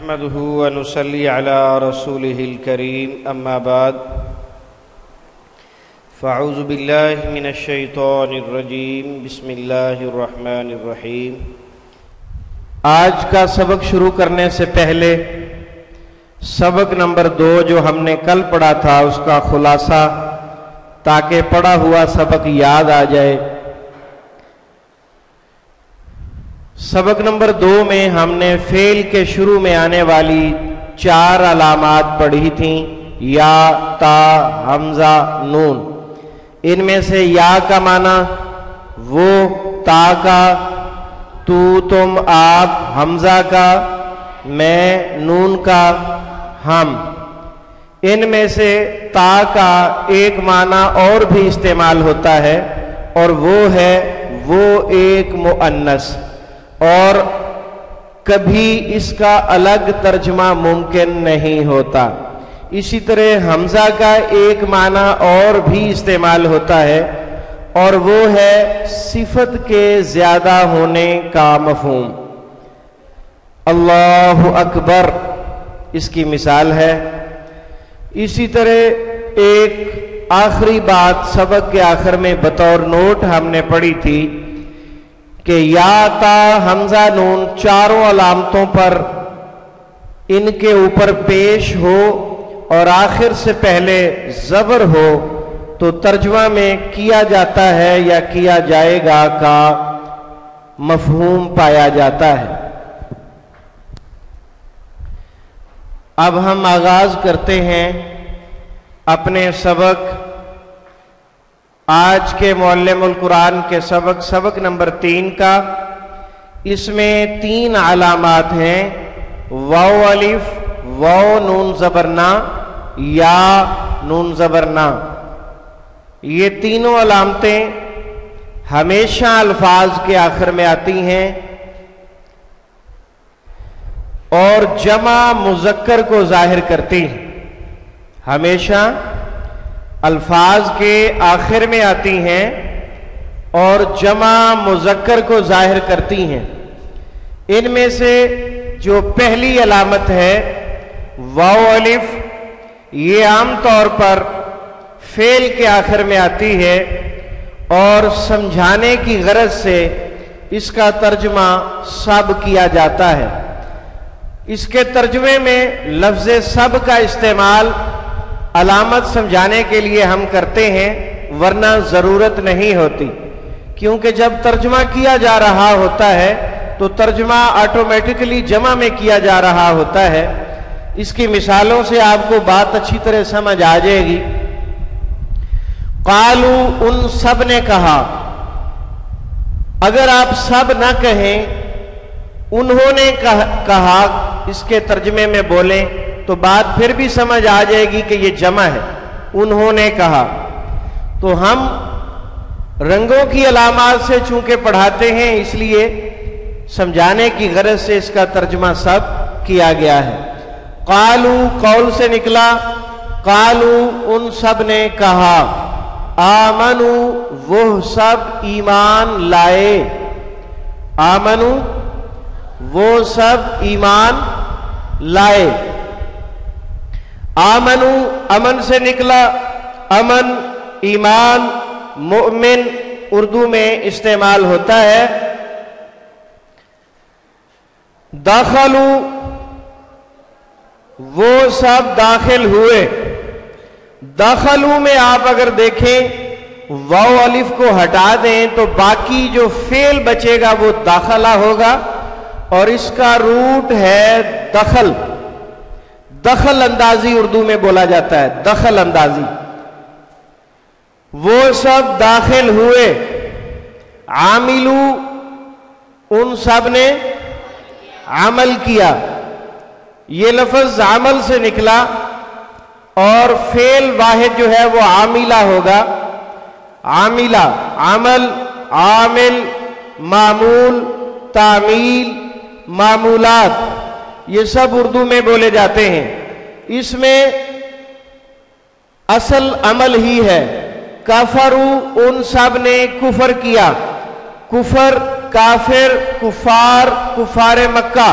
نحمده ونصلي على رسوله الكريم اما بعد فاعوذ بالله من الشیطان الرجیم بسم اللہ الرحمن الرحیم۔ آج کا سبق شروع کرنے سے پہلے سبق نمبر 2 جو ہم نے کل پڑھا تھا اس کا خلاصہ تاکہ پڑھا ہوا سبق یاد آ جائے۔ سبق نمبر 2 میں ہم نے فعل کے شروع میں آنے والی 4 علامات پڑھی تھیں، یا، تا، حمزہ، نون۔ ان میں سے یا کا معنی وہ، تا کا تو، تم، آپ، حمزہ کا میں، نون کا ہم۔ ان میں سے تا کا ایک معنی اور بھی استعمال ہوتا ہے اور وہ ہے وہ ایک مؤنث، اور کبھی اس کا الگ ترجمہ ممکن نہیں ہوتا۔ اسی طرح حمزہ کا ایک معنی اور بھی استعمال ہوتا ہے اور وہ ہے صفت کے زیادہ ہونے کا مفہوم۔ اللہ اکبر اس کی مثال ہے۔ اسی طرح ایک آخری بات سبق کے آخر میں بطور نوٹ ہم نے پڑھی تھی کہ یا، تا، حمزہ، نون چاروں علامتوں پر ان کے اوپر پیش ہو اور آخر سے پہلے زبر ہو تو ترجمہ میں کیا جاتا ہے یا کیا جائے گا کا مفہوم پایا جاتا ہے۔ اب ہم آغاز کرتے ہیں اپنے سبق آج کے معلم القرآن کے سبق نمبر 3 کا۔ اس میں 3 علامات ہیں، واو الف، واو نون زبرنا، یا نون زبرنا۔ یہ تینوں علامتیں ہمیشہ الفاظ کے آخر میں آتی ہیں اور جمع مذکر کو ظاہر کرتی ہیں، ہمیشہ الفاظ کے آخر میں آتی ہیں اور جمع مذکر کو ظاہر کرتی ہیں۔ ان میں سے جو پہلی علامت ہے واو الف، یہ عام طور پر فعل کے آخر میں آتی ہے اور سمجھانے کی غرض سے اس کا ترجمہ سب کیا جاتا ہے۔ اس کے ترجمے میں لفظ سب کا استعمال علامت سمجھانے کے لیے ہم کرتے ہیں، ورنہ ضرورت نہیں ہوتی، کیونکہ جب ترجمہ کیا جا رہا ہوتا ہے تو ترجمہ آٹومیٹکلی جمع میں کیا جا رہا ہوتا ہے۔ اس کی مثالوں سے آپ کو بات اچھی طرح سمجھ آ جائے گی۔ قالو، ان سب نے کہا۔ اگر آپ سب نہ کہیں، انہوں نے کہا اس کے ترجمے میں بولیں تو بات پھر بھی سمجھ آ جائے گی کہ یہ جمع ہے، انہوں نے کہا۔ تو ہم رنگوں کی علامات سے چونکہ پڑھاتے ہیں اس لیے سمجھانے کی غرض سے اس کا ترجمہ سب کیا گیا ہے۔ قالو قول سے نکلا، قالو ان سب نے کہا، آمنو وہ سب ایمان لائے، آمنو وہ سب ایمان لائے۔ آمنو امن سے نکلا، امن ایمان مؤمن اردو میں استعمال ہوتا ہے۔ داخلو وہ سب داخل ہوئے۔ داخلو میں آپ اگر دیکھیں واو الف کو ہٹا دیں تو باقی جو فعل بچے گا وہ داخلہ ہوگا اور اس کا روٹ ہے دخل۔ دخل اندازی اردو میں بولا جاتا ہے، دخل اندازی۔ وہ سب داخل ہوئے۔ عاملو ان سب نے عمل کیا۔ یہ لفظ عمل سے نکلا اور فعل واحد جو ہے وہ عاملہ ہوگا۔ عاملہ، عمل، عامل، معمول، تعمیل، معمولات، یہ سب اردو میں بولے جاتے ہیں۔ اس میں اصل عمل ہی ہے۔ کفرو ان سب نے کفر کیا۔ کفر، کافر، کفار، کفار مکہ،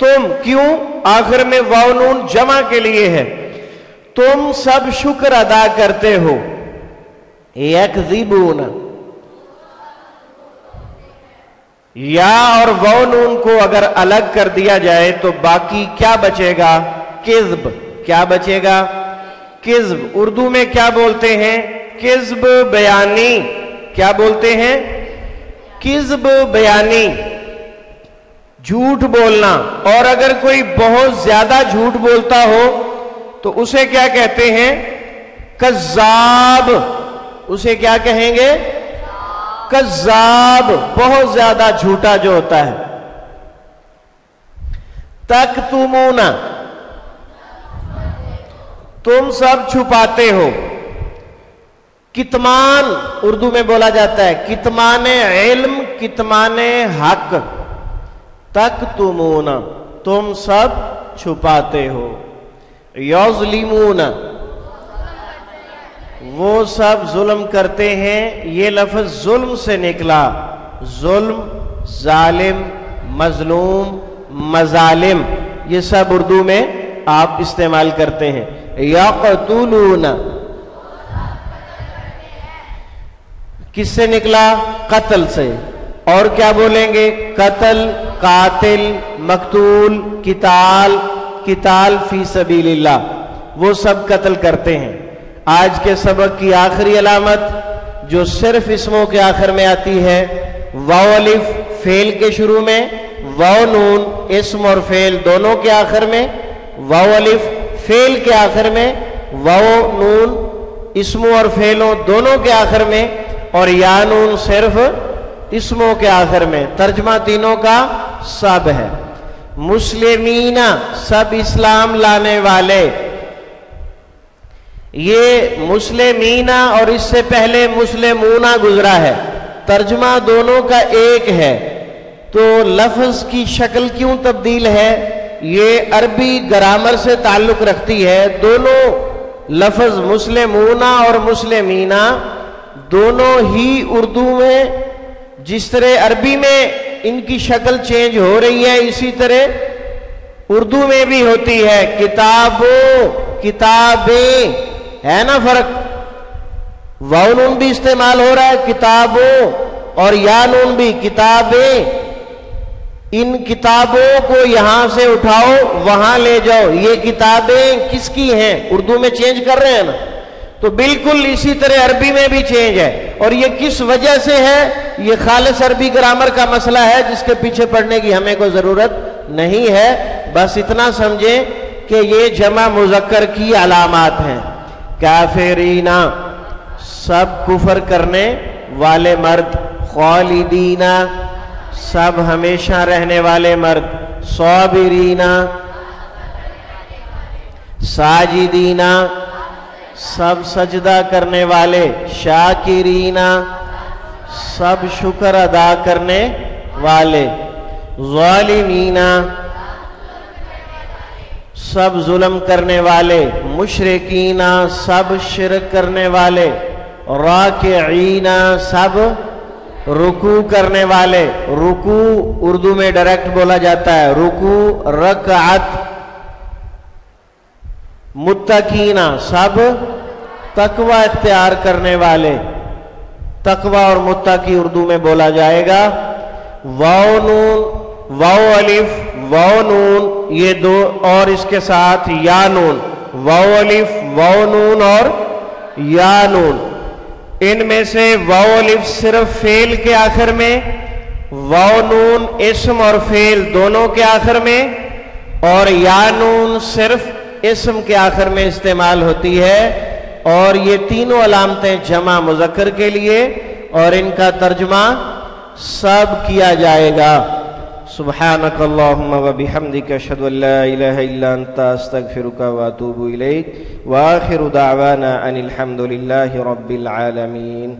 تم، کیوں آخر میں واو نون جمع کے لیے ہے، تم سب شکر ادا کرتے ہو. یکذبون، یا اور واو نون کو اگر الگ کر دیا جائے تو باقی کیا بچے گا؟ کذب. کیا بچے گا؟ کذب. اردو میں کیا بولتے ہیں؟ کذب بیانی. کیا بولتے ہیں؟ کذب بیانی، جھوٹ بولنا. اور اگر کوئی بہت زیادہ جھوٹ بولتا ہو تو اسے کیا کہتے ہیں؟ کذاب. اسے کیا کہیں گے؟ کذاب، بہت زیادہ جھوٹا جو ہوتا ہے. تکتمون، تم سب چھپاتے ہو. کتمان اردو میں بولا جاتا ہے، کتمان علم، کتمان حق. تکتمون، تم سب چھپاتے ہو. یظلمون، وہ سب ظلم کرتے ہیں. یہ لفظ ظلم سے نکلا. ظلم، ظالم، مظلوم، مظالم، یہ سب اردو میں آپ استعمال کرتے ہیں. یقتلون، کس سے نکلا؟ قتل سے. اور کیا بولیں گے؟ قتل، قاتل، مقتول، قتال، قتال فی سبیل اللہ، وہ سب قتل کرتے ہیں. آج کے سبق کی آخری علامت جو صرف اسموں کے آخر میں آتی ہے، واو الف فعل کے شروع میں، واو نون اسم اور فعل دونوں کے آخر میں، واو الف فعل کے آخر میں، واو نون اسموں اور فعلوں دونوں کے آخر میں، اور یا نون صرف اسموں کے آخر میں. ترجمہ تینوں کا سب ہے. مسلمین، سب اسلام لانے والے. یہ مسلمین اور اس سے پہلے مسلمون گزرا ہے، ترجمہ دونوں کا ایک ہے. تو لفظ کی شکل کیوں تبدیل ہے؟ یہ عربی گرامر سے تعلق رکھتی ہے. دونوں لفظ مسلمون اور مسلمین دونوں ہی اردو میں جس طرح عربی میں ان کی شکل چینج ہو رہی ہے، اسی طرح اردو میں بھی ہوتی ہے. کتابوں، کتابیں، ہے نا فرق؟ واو نون بھی استعمال ہو رہا ہے کتابوں، اور یا نون بھی. کتابیں، ان کتابوں کو یہاں سے اٹھاؤ وہاں لے جاؤ. یہ کتابیں کس کی ہیں؟ اردو میں چینج کر رہے ہیں نا، تو بالکل اسی طرح عربی میں بھی چینج ہے. اور یہ کس وجہ سے ہے؟ یہ خالص عربی گرامر کا مسئلہ ہے جس کے پیچھے پڑھنے کی ہمیں کوئی ضرورت نہیں ہے. بس اتنا سمجھیں کہ یہ جمع مذکر کی علامات ہیں. کافرین، سب کفر کرنے والے مرد. خالدین، سب ہمیشہ رہنے والے مرد. صابرین، ساجدین، سب سجدہ کرنے والے. شاکرین، سب شکر ادا کرنے والے. ظالمین، سب ظلم کرنے والے. مشرکین، سب شرک کرنے والے. راکعین، سب رکوع کرنے والے. رکوع اردو میں ڈائریکٹ بولا جاتا ہے، رکوع رکعت. متقین، سب تقوی اختیار کرنے والے. تقوی اور متقی اردو میں بولا جائے گا. واو نون، واو الف، واو نون، یہ دو، اور اس کے ساتھ یا نون. واو الف، واو نون اور یا نون. ان میں سے واو الف صرف فعل کے آخر میں، واو نون اسم اور فعل دونوں کے آخر میں، اور یا نون صرف اسم کے آخر میں استعمال ہوتی ہے. اور یہ تینوں علامتیں جمع مذکر کے لیے، اور ان کا ترجمہ سب کیا جائے گا. سبحانک اللہم و بحمدک، اشہد ان لا الہ الا انت، استغفرک و اتوب الیک. وآخر دعوانا ان الحمد للہ رب العالمین.